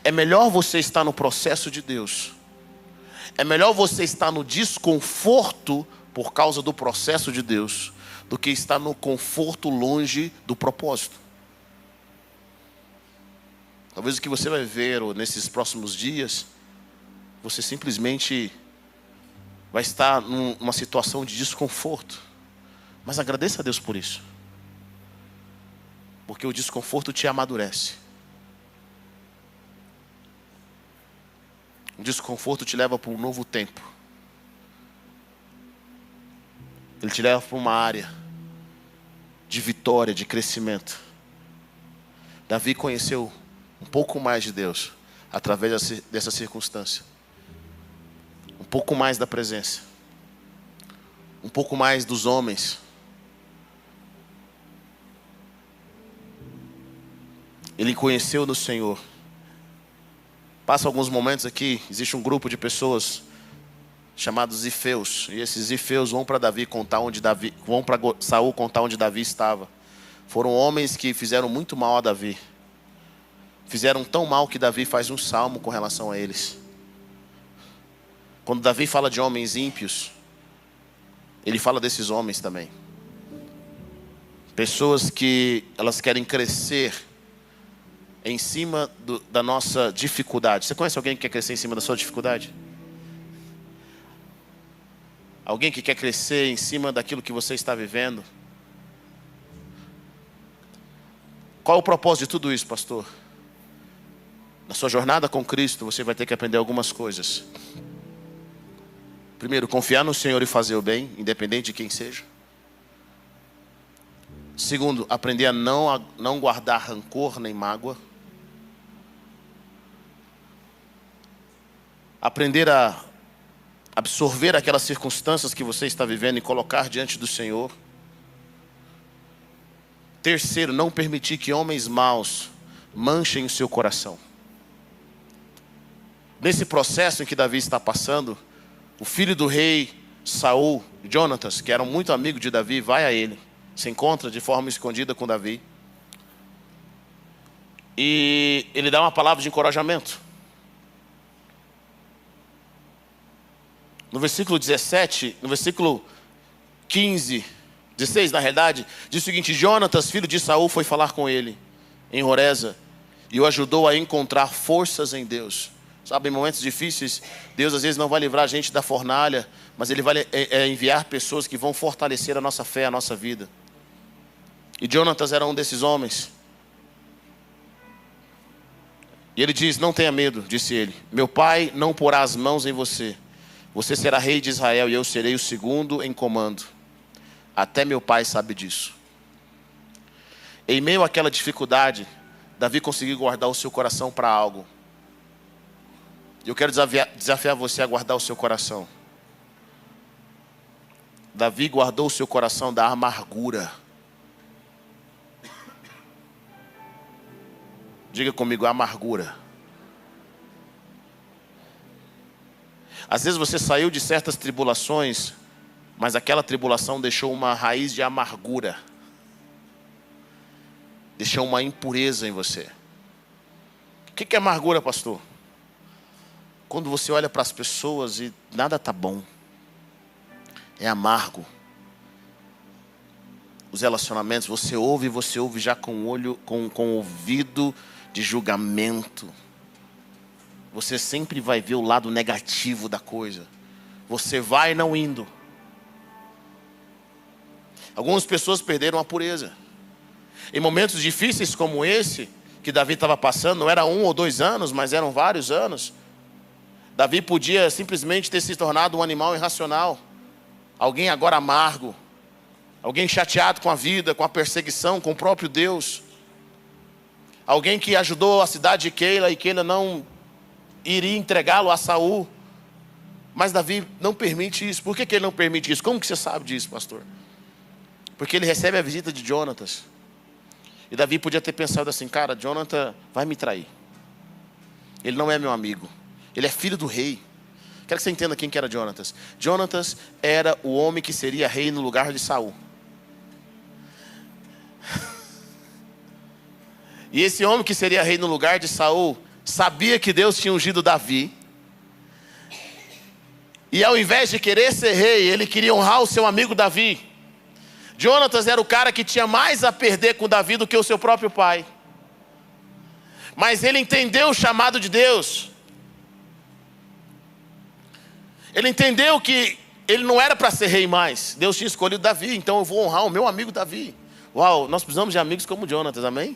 é melhor você estar no processo de Deus. É melhor você estar no desconforto por causa do processo de Deus, do que estar no conforto longe do propósito. Talvez o que você vai ver nesses próximos dias, você simplesmente vai estar numa situação de desconforto. Mas agradeça a Deus por isso. Porque o desconforto te amadurece. O desconforto te leva para um novo tempo. Ele te leva para uma área de vitória, de crescimento. Davi conheceu um pouco mais de Deus através dessa circunstância. Um pouco mais da presença. Um pouco mais dos homens. Ele conheceu no Senhor. Passa alguns momentos aqui, existe um grupo de pessoas chamados Zifeus. E esses Zifeus vão para Davi contar vão para Saul contar onde Davi estava. Foram homens que fizeram muito mal a Davi. Fizeram tão mal que Davi faz um salmo com relação a eles. Quando Davi fala de homens ímpios, ele fala desses homens também. Pessoas que elas querem crescer em cima da nossa dificuldade. Você conhece alguém que quer crescer em cima da sua dificuldade? Alguém que quer crescer em cima daquilo que você está vivendo? Qual o propósito de tudo isso, pastor? Na sua jornada com Cristo, você vai ter que aprender algumas coisas. Primeiro, confiar no Senhor e fazer o bem, independente de quem seja. Segundo, aprender a não guardar rancor nem mágoa. Aprender a absorver aquelas circunstâncias que você está vivendo e colocar diante do Senhor. Terceiro, não permitir que homens maus manchem o seu coração. Nesse processo em que Davi está passando, o filho do rei Saul, Jonatas, que era muito amigo de Davi, vai a ele. Se encontra de forma escondida com Davi. E ele dá uma palavra de encorajamento. No versículo 17, no versículo 15, 16 na realidade, diz o seguinte: Jonatas, filho de Saul, foi falar com ele em Horesa e o ajudou a encontrar forças em Deus. Sabe, em momentos difíceis, Deus às vezes não vai livrar a gente da fornalha, mas Ele vai enviar pessoas que vão fortalecer a nossa fé, a nossa vida. E Jonatas era um desses homens. E ele diz: não tenha medo, disse ele. Meu pai não porá as mãos em você. Você será rei de Israel e eu serei o segundo em comando. Até meu pai sabe disso. Em meio àquela dificuldade, Davi conseguiu guardar o seu coração para algo. Eu quero desafiar você a guardar o seu coração. Davi guardou o seu coração da amargura. Diga comigo, amargura. Às vezes você saiu de certas tribulações, Mas aquela tribulação deixou uma raiz de amargura. Deixou uma impureza em você. O que é amargura, pastor? Quando você olha para as pessoas e nada está bom. É amargo. Os relacionamentos, você ouve já com o olho, com o ouvido de julgamento. Você sempre vai ver o lado negativo da coisa. Você vai não indo. Algumas pessoas perderam a pureza. Em momentos difíceis como esse, que Davi estava passando, não era 1 ou 2 anos, mas eram vários anos. Davi podia simplesmente ter se tornado um animal irracional. Alguém agora amargo. Alguém chateado com a vida, com a perseguição, com o próprio Deus. Alguém que ajudou a cidade de Keila e Keila não iria entregá-lo a Saul. Mas Davi não permite isso. Por que ele não permite isso? Como que você sabe disso, pastor? Porque ele recebe a visita de Jonatas. E Davi podia ter pensado assim, cara, Jonathan vai me trair. Ele não é meu amigo. Ele é filho do rei. Quero que você entenda quem que era Jonatas. Jonatas era o homem que seria rei no lugar de Saul. E esse homem que seria rei no lugar de Saul sabia que Deus tinha ungido Davi. E ao invés de querer ser rei, ele queria honrar o seu amigo Davi. Jonatas era o cara que tinha mais a perder com Davi do que o seu próprio pai. Mas ele entendeu o chamado de Deus. Ele entendeu que ele não era para ser rei mais. Deus tinha escolhido Davi, então eu vou honrar o meu amigo Davi. Uau, nós precisamos de amigos como Jonatas, amém?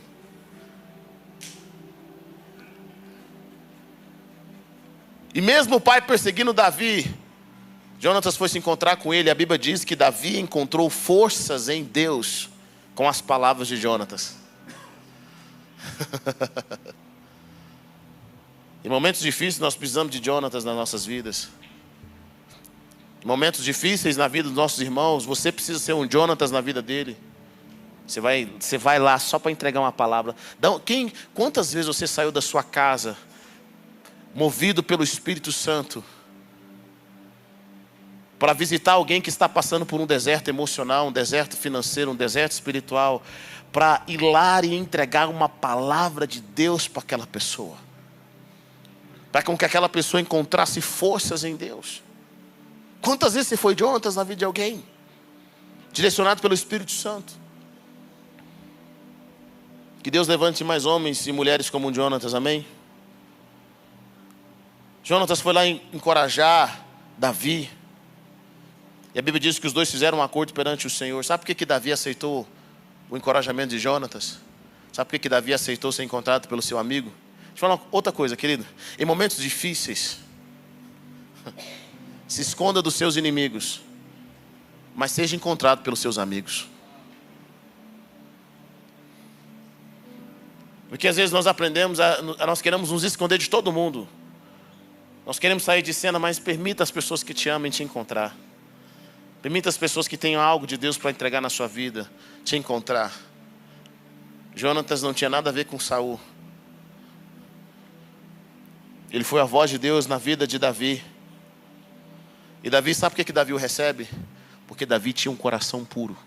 E mesmo o pai perseguindo Davi, Jonatas foi se encontrar com ele. A Bíblia diz que Davi encontrou forças em Deus com as palavras de Jonatas. Em momentos difíceis nós precisamos de Jonatas nas nossas vidas. Em momentos difíceis na vida dos nossos irmãos, você precisa ser um Jonatas na vida dele. Você vai lá só para entregar uma palavra. Quantas vezes você saiu da sua casa movido pelo Espírito Santo para visitar alguém que está passando por um deserto emocional, um deserto financeiro, um deserto espiritual, para ir lá e entregar uma palavra de Deus para aquela pessoa, para com que aquela pessoa encontrasse forças em Deus? Quantas vezes você foi Jonatas na vida de alguém, direcionado pelo Espírito Santo? Que Deus levante mais homens e mulheres como Jonatas, amém? Jonatas foi lá encorajar Davi. E a Bíblia diz que os dois fizeram um acordo perante o Senhor. Sabe por que Davi aceitou o encorajamento de Jonatas? Sabe por que Davi aceitou ser encontrado pelo seu amigo? Deixa eu falar outra coisa, querido. Em momentos difíceis, se esconda dos seus inimigos, mas seja encontrado pelos seus amigos. Porque às vezes nós aprendemos, nós queremos nos esconder de todo mundo. Nós queremos sair de cena, mas permita as pessoas que te amem te encontrar. Permita as pessoas que tenham algo de Deus para entregar na sua vida te encontrar. Jonatas não tinha nada a ver com Saul. Ele foi a voz de Deus na vida de Davi. E Davi, sabe por que Davi o recebe? Porque Davi tinha um coração puro.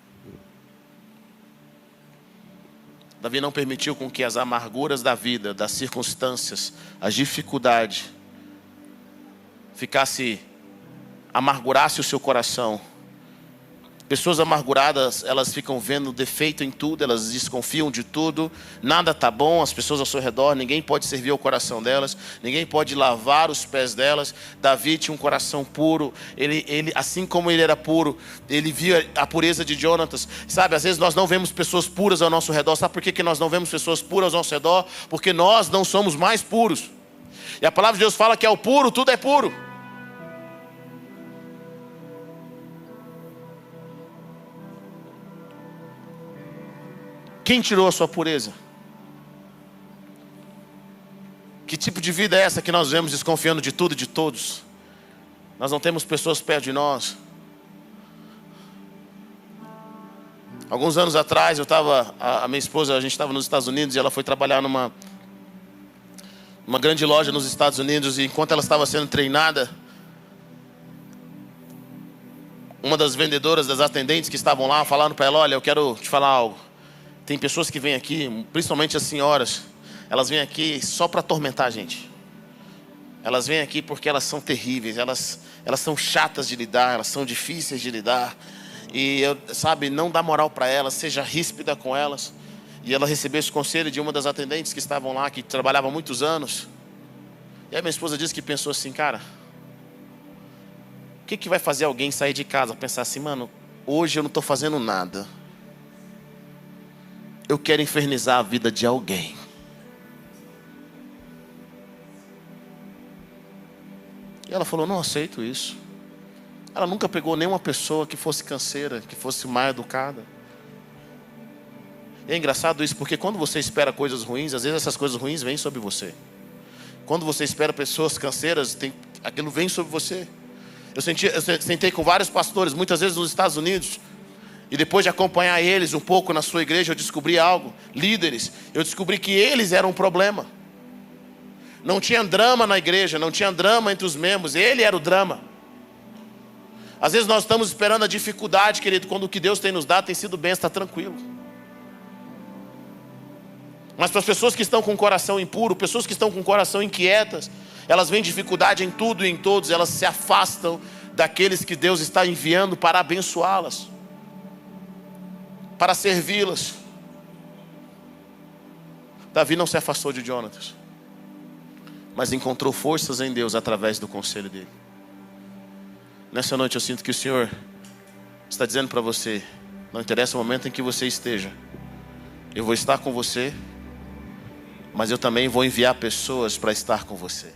Davi não permitiu com que as amarguras da vida, das circunstâncias, as dificuldades, amargurasse o seu coração. Pessoas amarguradas, elas ficam vendo defeito em tudo, elas desconfiam de tudo, nada está bom, as pessoas ao seu redor, ninguém pode servir ao coração delas, ninguém pode lavar os pés delas. Davi tinha um coração puro, ele, assim como ele era puro, ele via a pureza de Jonatas. Sabe, às vezes nós não vemos pessoas puras ao nosso redor. Sabe por que nós não vemos pessoas puras ao nosso redor? Porque nós não somos mais puros. E a palavra de Deus fala que ao puro, tudo é puro. Quem tirou a sua pureza? Que tipo de vida é essa que nós vemos desconfiando de tudo e de todos? Nós não temos pessoas perto de nós. Alguns anos atrás, a minha esposa, a gente estava nos Estados Unidos e ela foi trabalhar numa grande loja nos Estados Unidos. E enquanto ela estava sendo treinada, Uma das vendedoras, das atendentes que estavam lá, falaram para ela: olha, eu quero te falar algo. Tem pessoas que vêm aqui, principalmente as senhoras, elas vêm aqui só para atormentar a gente. Elas vêm aqui porque elas são terríveis, elas são chatas de lidar, elas são difíceis de lidar. E, sabe, não dá moral para elas, seja ríspida com elas. E ela recebeu esse conselho de uma das atendentes que estavam lá, que trabalhava há muitos anos. E aí minha esposa disse que pensou assim: cara, o que vai fazer alguém sair de casa, pensar assim: mano, hoje eu não estou fazendo nada, eu quero infernizar a vida de alguém. E ela falou: não aceito isso. Ela nunca pegou nenhuma pessoa que fosse canseira, que fosse mal educada. E é engraçado isso, porque quando você espera coisas ruins, às vezes essas coisas ruins vêm sobre você. Quando você espera pessoas canseiras, aquilo vem sobre você. Eu sentei com vários pastores, muitas vezes nos Estados Unidos, e depois de acompanhar eles um pouco na sua igreja, eu descobri algo. Líderes, eu descobri que eles eram um problema. Não tinha drama na igreja, não tinha drama entre os membros, ele era o drama. Às vezes nós estamos esperando a dificuldade, querido, quando o que Deus tem nos dado tem sido bem, está tranquilo. Mas para as pessoas que estão com o coração impuro, pessoas que estão com o coração inquietas, elas veem dificuldade em tudo e em todos, elas se afastam daqueles que Deus está enviando para abençoá-las, para servi-las. Davi não se afastou de Jonatas, mas encontrou forças em Deus através do conselho dele. Nessa noite eu sinto que o Senhor está dizendo para você: não interessa o momento em que você esteja, eu vou estar com você, mas eu também vou enviar pessoas para estar com você.